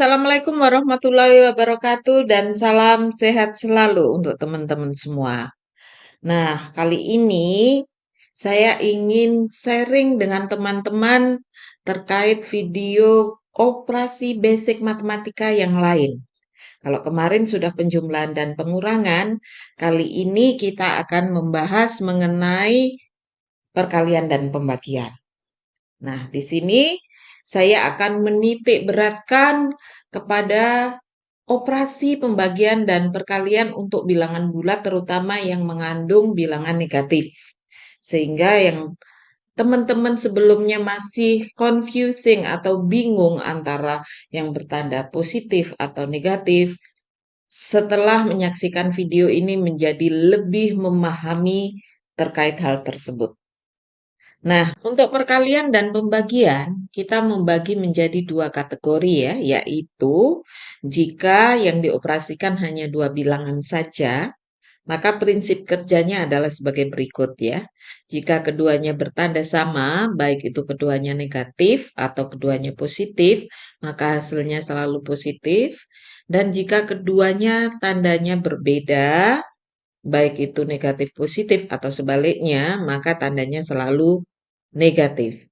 Assalamualaikum warahmatullahi wabarakatuh dan salam sehat selalu untuk teman-teman semua. Nah, kali ini saya ingin sharing dengan teman-teman terkait video operasi basic matematika yang lain. Kalau kemarin sudah penjumlahan dan pengurangan, kali ini kita akan membahas mengenai perkalian dan pembagian. Nah, di sini saya akan menitik beratkan kepada operasi pembagian dan perkalian untuk bilangan bulat terutama yang mengandung bilangan negatif. Sehingga yang teman-teman sebelumnya masih confusing atau bingung antara yang bertanda positif atau negatif, setelah menyaksikan video ini menjadi lebih memahami terkait hal tersebut. Nah, untuk perkalian dan pembagian, kita membagi menjadi dua kategori ya, yaitu jika yang dioperasikan hanya dua bilangan saja, maka prinsip kerjanya adalah sebagai berikut ya. Jika keduanya bertanda sama, baik itu keduanya negatif atau keduanya positif, maka hasilnya selalu positif. Dan jika keduanya tandanya berbeda, baik itu negatif positif atau sebaliknya, maka tandanya selalu negatif.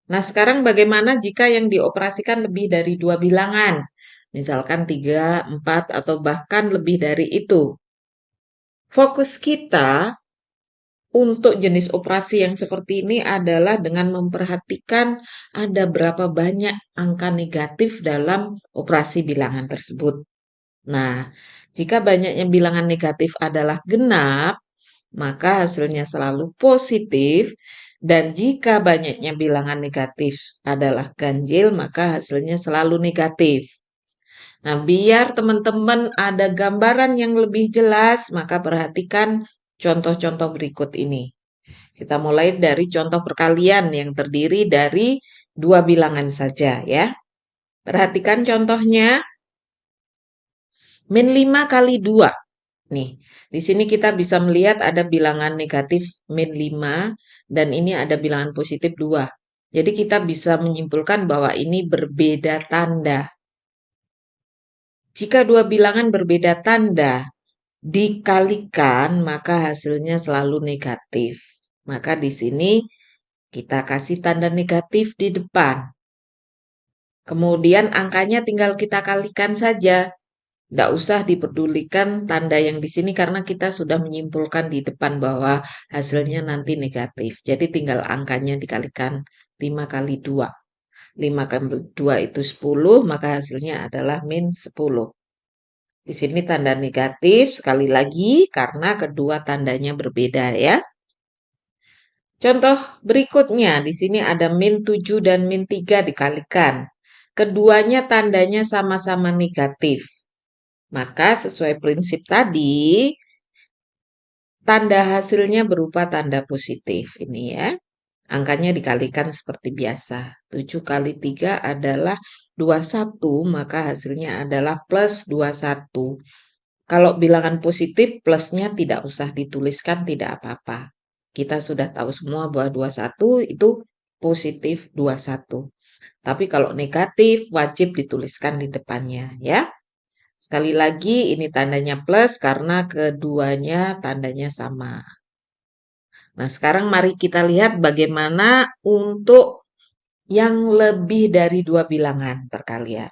Nah, sekarang bagaimana jika yang dioperasikan lebih dari dua bilangan? Misalkan 3, 4, atau bahkan lebih dari itu. Fokus kita untuk jenis operasi yang seperti ini adalah dengan memperhatikan ada berapa banyak angka negatif dalam operasi bilangan tersebut. Nah, jika banyaknya bilangan negatif adalah genap, maka hasilnya selalu positif. Dan jika banyaknya bilangan negatif adalah ganjil, maka hasilnya selalu negatif. Nah, biar teman-teman ada gambaran yang lebih jelas, maka perhatikan contoh-contoh berikut ini. Kita mulai dari contoh perkalian yang terdiri dari dua bilangan saja ya. Perhatikan contohnya, min 5 kali 2. Nih, di sini kita bisa melihat ada bilangan negatif min 5 dan ini ada bilangan positif 2. Jadi kita bisa menyimpulkan bahwa ini berbeda tanda. Jika dua bilangan berbeda tanda dikalikan, maka hasilnya selalu negatif. Maka di sini kita kasih tanda negatif di depan. Kemudian angkanya tinggal kita kalikan saja. Tidak usah dipedulikan tanda yang di sini karena kita sudah menyimpulkan di depan bahwa hasilnya nanti negatif. Jadi tinggal angkanya dikalikan 5 kali 2. 5 kali 2 itu 10, maka hasilnya adalah min 10. Di sini tanda negatif sekali lagi karena kedua tandanya berbeda ya. Contoh berikutnya, di sini ada min 7 dan min 3 dikalikan. Keduanya tandanya sama-sama negatif. Maka sesuai prinsip tadi, tanda hasilnya berupa tanda positif. Ini ya. Angkanya dikalikan seperti biasa. 7 kali 3 adalah 21, maka hasilnya adalah plus 21. Kalau bilangan positif, plusnya tidak usah dituliskan, tidak apa-apa. Kita sudah tahu semua bahwa 21 itu positif 21. Tapi kalau negatif, wajib dituliskan di depannya ya. Sekali lagi ini tandanya plus karena keduanya tandanya sama. Nah, sekarang mari kita lihat bagaimana untuk yang lebih dari dua bilangan perkalian.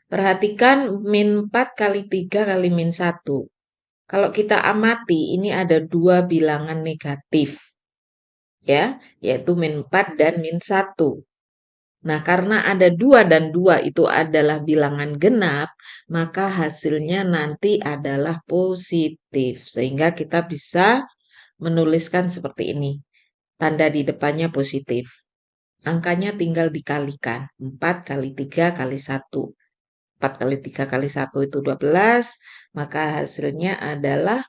Perhatikan min 4 kali 3 kali min 1. Kalau kita amati ini ada dua bilangan negatif. Ya, yaitu min 4 dan min 1. Nah, karena ada 2 dan 2 itu adalah bilangan genap, maka hasilnya nanti adalah positif. Sehingga kita bisa menuliskan seperti ini. Tanda di depannya positif. Angkanya tinggal dikalikan. 4 kali 3 kali 1. 4 kali 3 kali 1 itu 12, maka hasilnya adalah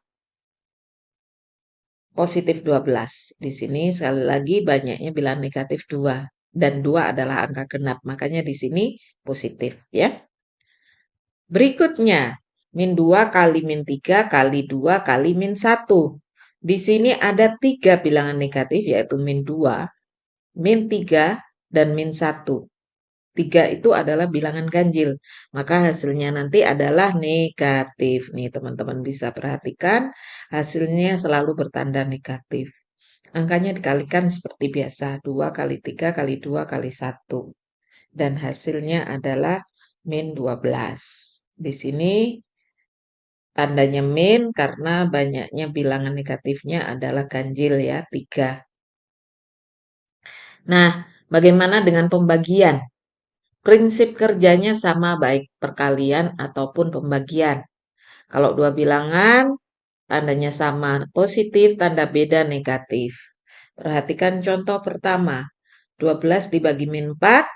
positif 12. Di sini sekali lagi banyaknya bilangan negatif 2. Dan 2 adalah angka genap, makanya di sini positif ya. Berikutnya, min 2 kali min 3 kali 2 kali min 1. Di sini ada 3 bilangan negatif yaitu min 2, min 3, dan min 1. 3 itu adalah bilangan ganjil. Maka hasilnya nanti adalah negatif. Nih teman-teman bisa perhatikan hasilnya selalu bertanda negatif. Angkanya dikalikan seperti biasa. 2 kali 3 kali 2 kali 1. Dan hasilnya adalah min 12. Di sini tandanya min karena banyaknya bilangan negatifnya adalah ganjil ya, 3. Nah, bagaimana dengan pembagian? Prinsip kerjanya sama baik perkalian ataupun pembagian. Kalau dua bilangan, tandanya sama positif, tanda beda negatif. Perhatikan contoh pertama. 12 dibagi min 4,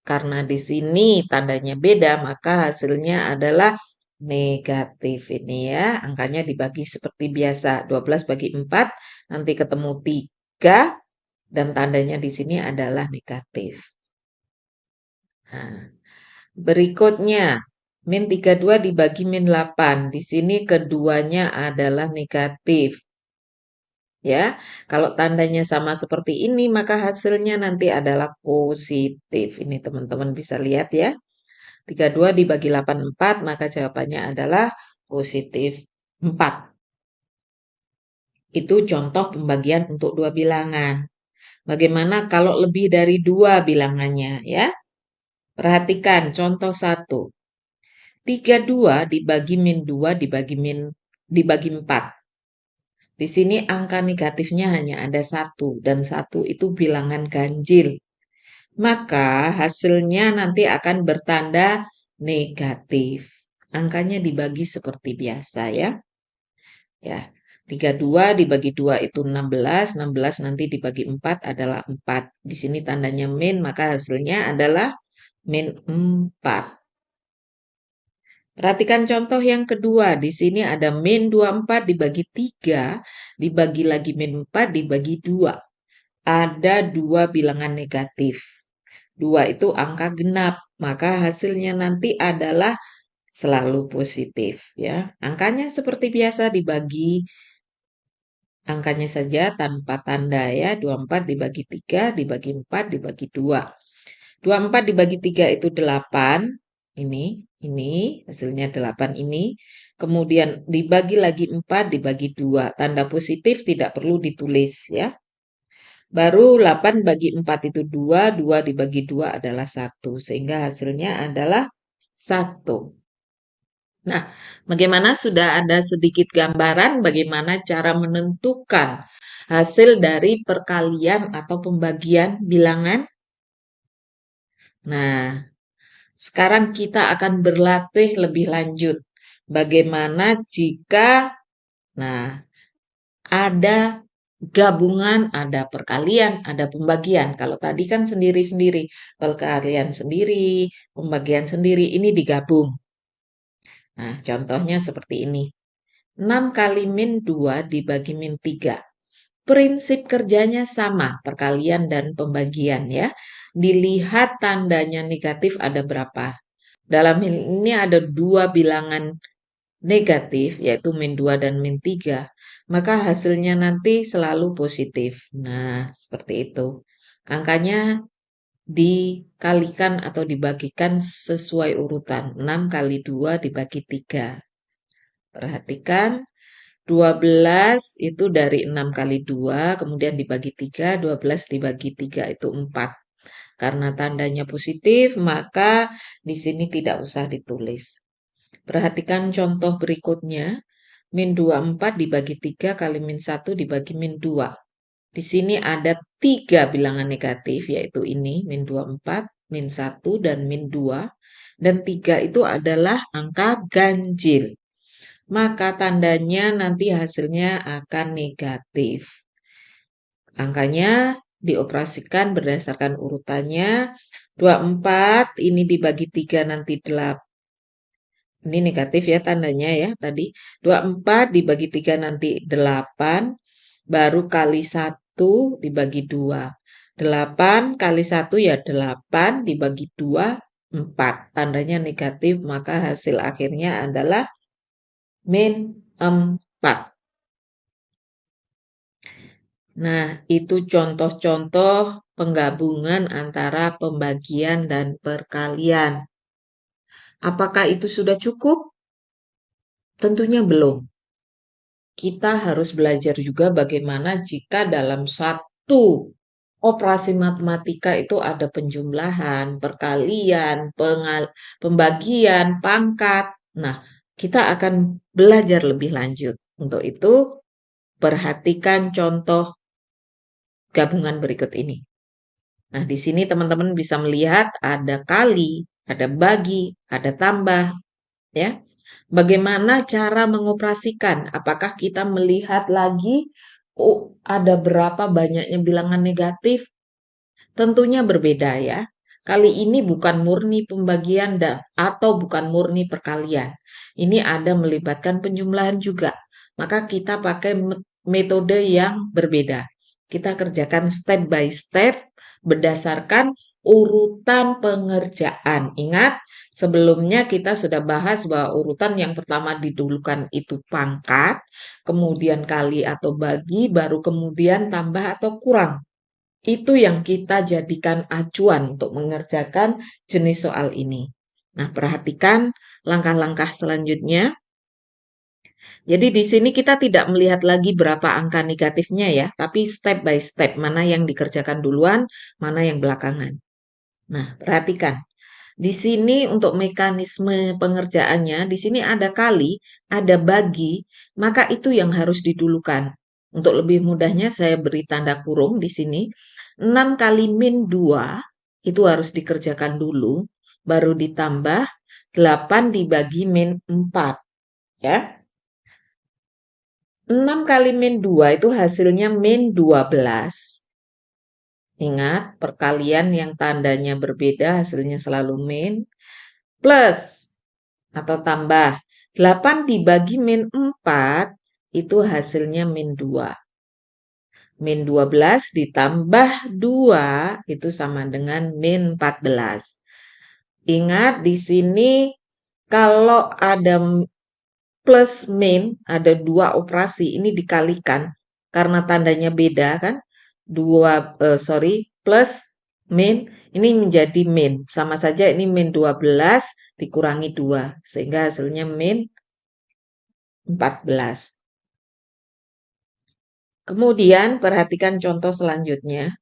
karena di sini tandanya beda, maka hasilnya adalah negatif ini ya. Angkanya dibagi seperti biasa. 12 bagi 4, nanti ketemu 3, dan tandanya di sini adalah negatif. Nah, berikutnya, min 32 dibagi min 8. Di sini keduanya adalah negatif. Ya, kalau tandanya sama seperti ini, maka hasilnya nanti adalah positif. Ini teman-teman bisa lihat ya. 32 dibagi 8, 4, maka jawabannya adalah positif 4. Itu contoh pembagian untuk dua bilangan. Bagaimana kalau lebih dari dua bilangannya ya? Perhatikan contoh 1. 32 dibagi min 2 dibagi 4. Di sini angka negatifnya hanya ada 1 dan 1 itu bilangan ganjil. Maka hasilnya nanti akan bertanda negatif. Angkanya dibagi seperti biasa ya. Ya, 32 dibagi 2 itu 16, 16 nanti dibagi 4 adalah 4. Di sini tandanya min, maka hasilnya adalah min 4. Perhatikan contoh yang kedua. Di sini ada min 24 dibagi 3, dibagi lagi min 4 dibagi 2. Ada dua bilangan negatif. 2 itu angka genap, maka hasilnya nanti adalah selalu positif ya. Angkanya seperti biasa dibagi angkanya saja tanpa tanda ya. 24 dibagi 3 dibagi 4 dibagi 2. 24 dibagi 3 itu 8. Ini hasilnya 8 ini. Kemudian dibagi lagi 4 dibagi 2. Tanda positif tidak perlu ditulis ya. Baru 8 bagi 4 itu 2, 2 dibagi 2 adalah 1. Sehingga hasilnya adalah 1. Nah, bagaimana sudah ada sedikit gambaran bagaimana cara menentukan hasil dari perkalian atau pembagian bilangan? Nah, sekarang kita akan berlatih lebih lanjut. Bagaimana jika, nah, ada gabungan, ada perkalian, ada pembagian. Kalau tadi kan sendiri-sendiri, perkalian sendiri, pembagian sendiri, ini digabung. Nah, contohnya seperti ini. 6 kali min 2 dibagi min 3. Prinsip kerjanya sama, perkalian dan pembagian ya. Dilihat tandanya negatif ada berapa. Dalam hal ini ada dua bilangan negatif, yaitu min 2 dan min 3. Maka hasilnya nanti selalu positif. Nah, seperti itu. Angkanya dikalikan atau dibagikan sesuai urutan. 6 kali 2 dibagi 3. Perhatikan, 12 itu dari 6 kali 2, kemudian dibagi 3, 12 dibagi 3 itu 4. Karena tandanya positif, maka di sini tidak usah ditulis. Perhatikan contoh berikutnya, min 24 dibagi 3 kali min 1 dibagi min 2. Di sini ada 3 bilangan negatif, yaitu ini, min 24, min 1, dan min 2. Dan 3 itu adalah angka ganjil. Maka tandanya nanti hasilnya akan negatif. Angkanya dioperasikan berdasarkan urutannya. 24 ini dibagi 3 nanti 8. Ini negatif ya tandanya ya tadi. 24 dibagi 3 nanti 8. Baru kali 1 dibagi 2. 8 kali 1 ya 8 dibagi 2, 4. Tandanya negatif, maka hasil akhirnya adalah min 4. Nah, itu contoh-contoh penggabungan antara pembagian dan perkalian. Apakah itu sudah cukup? Tentunya belum. Kita harus belajar juga bagaimana jika dalam satu operasi matematika itu ada penjumlahan, perkalian, pembagian, pangkat. Nah, kita akan belajar lebih lanjut. Untuk itu, perhatikan contoh gabungan berikut ini. Nah, di sini teman-teman bisa melihat ada kali, ada bagi, ada tambah, ya. Bagaimana cara mengoperasikan? Apakah kita melihat lagi, oh, ada berapa banyaknya bilangan negatif? Tentunya berbeda ya. Kali ini bukan murni pembagian dan atau bukan murni perkalian. Ini ada melibatkan penjumlahan juga. Maka kita pakai metode yang berbeda. Kita kerjakan step by step berdasarkan urutan pengerjaan. Ingat, sebelumnya kita sudah bahas bahwa urutan yang pertama didulukan itu pangkat, kemudian kali atau bagi, baru kemudian tambah atau kurang. Itu yang kita jadikan acuan untuk mengerjakan jenis soal ini. Nah, perhatikan langkah-langkah selanjutnya. Jadi di sini kita tidak melihat lagi berapa angka negatifnya ya, tapi step by step mana yang dikerjakan duluan, mana yang belakangan. Nah, perhatikan. Di sini untuk mekanisme pengerjaannya, di sini ada kali, ada bagi, maka itu yang harus didulukan. Untuk lebih mudahnya saya beri tanda kurung di sini. 6 kali min 2 itu harus dikerjakan dulu, baru ditambah 8 dibagi min 4. Ya. 6 kali min 2 itu hasilnya min 12. Ingat, perkalian yang tandanya berbeda hasilnya selalu min. Plus atau tambah 8 dibagi min 4 itu hasilnya min 2. Min 12 ditambah 2 itu sama dengan min 14. Ingat di sini kalau ada plus min, ada dua operasi, ini dikalikan karena tandanya beda kan. Plus min, ini menjadi min. Sama saja ini min 12 dikurangi 2, sehingga hasilnya min 14. Kemudian perhatikan contoh selanjutnya.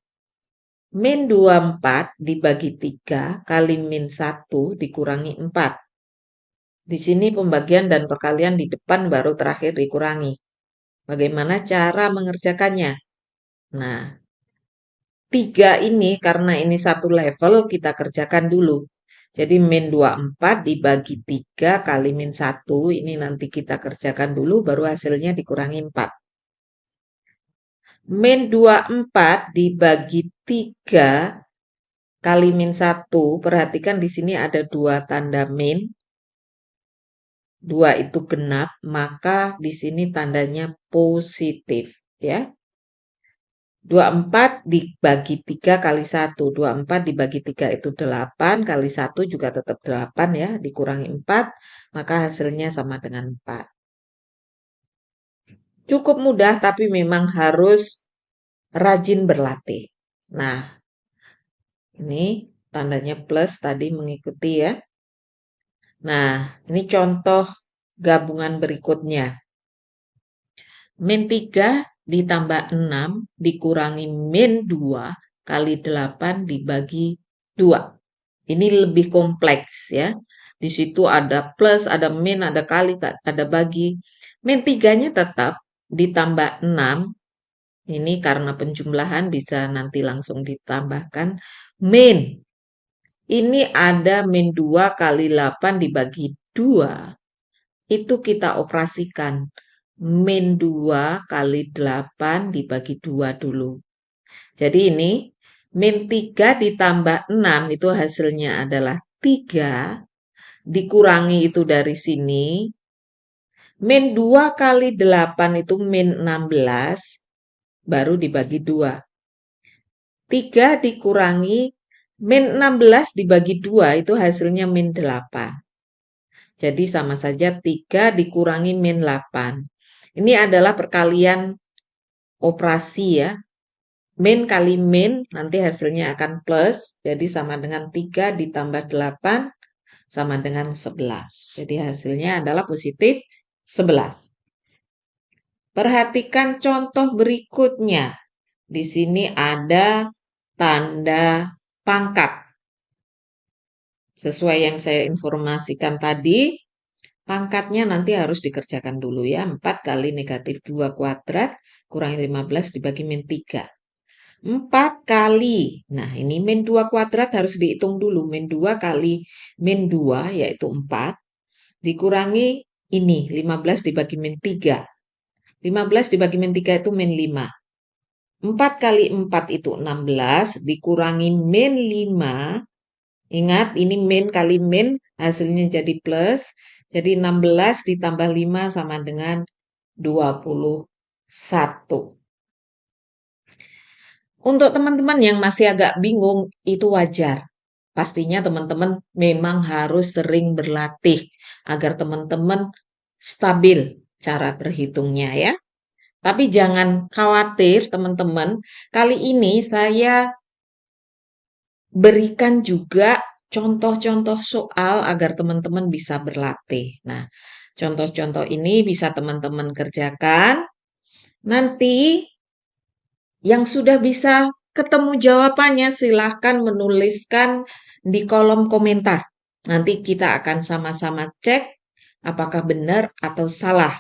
Min 24 dibagi 3 kali min 1 dikurangi 4. Di sini pembagian dan perkalian di depan baru terakhir dikurangi. Bagaimana cara mengerjakannya? Nah, 3 ini karena ini satu level kita kerjakan dulu. Jadi min 24 dibagi 3 kali min 1 ini nanti kita kerjakan dulu baru hasilnya dikurangi 4. Min 24 dibagi 3 kali min 1, perhatikan di sini ada 2 tanda min. 2 itu genap, maka di sini tandanya positif ya. 24 dibagi 3 kali 1. 24 dibagi 3 itu 8, kali 1 juga tetap 8 ya, dikurangi 4, maka hasilnya sama dengan 4. Cukup mudah tapi memang harus rajin berlatih. Nah, ini tandanya plus tadi mengikuti ya. Nah, ini contoh gabungan berikutnya. Min 3 ditambah 6 dikurangi min 2 kali 8 dibagi 2. Ini lebih kompleks ya. Di situ ada plus, ada min, ada kali, ada bagi. Min 3-nya tetap ditambah 6. Ini karena penjumlahan bisa nanti langsung ditambahkan. Min. Ini ada min 2 kali 8 dibagi 2. Itu kita operasikan. Min 2 kali 8 dibagi 2 dulu. Jadi ini min 3 ditambah 6 itu hasilnya adalah 3. Dikurangi itu dari sini. Min 2 kali 8 itu min 16. Baru dibagi 2. 3 dikurangi min 16 dibagi 2 itu hasilnya min 8. Jadi sama saja 3 dikurangi min 8. Ini adalah perkalian operasi ya. min kali min, nanti hasilnya akan plus, jadi sama dengan 3 ditambah 8 sama dengan 11. Jadi hasilnya adalah positif 11. Perhatikan contoh berikutnya. Di sini ada tanda pangkat. Sesuai yang saya informasikan tadi, pangkatnya nanti harus dikerjakan dulu ya. 4 kali negatif 2 kuadrat kurangi 15 dibagi min 3. 4 kali. Nah, ini min 2 kuadrat harus dihitung dulu. Min 2 kali min 2 yaitu 4. Dikurangi ini 15 dibagi min 3. 15 dibagi min 3 itu min 5. 4 kali 4 itu 16. Dikurangi min 5. Ingat, ini min kali min, hasilnya jadi plus. Jadi 16 ditambah 5 sama dengan 21. Untuk teman-teman yang masih agak bingung, itu wajar. Pastinya teman-teman memang harus sering berlatih agar teman-teman stabil cara berhitungnya ya. Tapi jangan khawatir teman-teman, kali ini saya berikan juga contoh-contoh soal agar teman-teman bisa berlatih. Nah, contoh-contoh ini bisa teman-teman kerjakan. Nanti yang sudah bisa ketemu jawabannya silahkan menuliskan di kolom komentar. Nanti kita akan sama-sama cek apakah benar atau salah.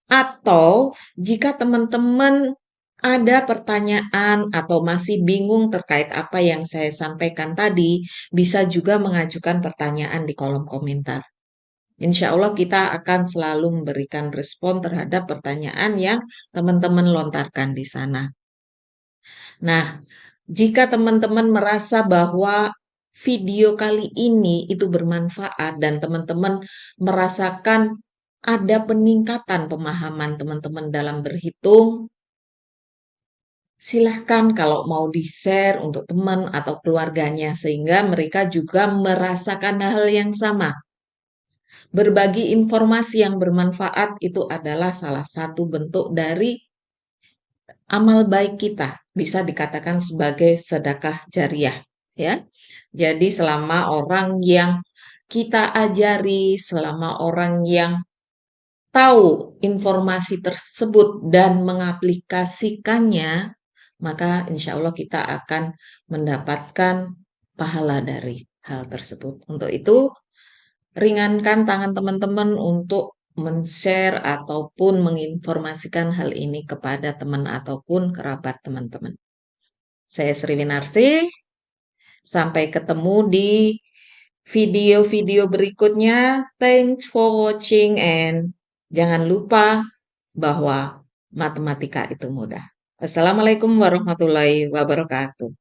Atau jika teman-teman ada pertanyaan atau masih bingung terkait apa yang saya sampaikan tadi, bisa juga mengajukan pertanyaan di kolom komentar. Insya Allah kita akan selalu memberikan respon terhadap pertanyaan yang teman-teman lontarkan di sana. Nah, jika teman-teman merasa bahwa video kali ini itu bermanfaat dan teman-teman merasakan ada peningkatan pemahaman teman-teman dalam berhitung, silahkan kalau mau di-share untuk teman atau keluarganya sehingga mereka juga merasakan hal yang sama. Berbagi informasi yang bermanfaat itu adalah salah satu bentuk dari amal baik kita, bisa dikatakan sebagai sedekah jariah, ya. Jadi selama orang yang kita ajari, selama orang yang tahu informasi tersebut dan mengaplikasikannya, maka insya Allah kita akan mendapatkan pahala dari hal tersebut. Untuk itu, ringankan tangan teman-teman untuk men-share ataupun menginformasikan hal ini kepada teman ataupun kerabat teman-teman. Saya Sri Winarsih, sampai ketemu di video-video berikutnya. Thanks for watching and jangan lupa bahwa matematika itu mudah. Assalamualaikum warahmatullahi wabarakatuh.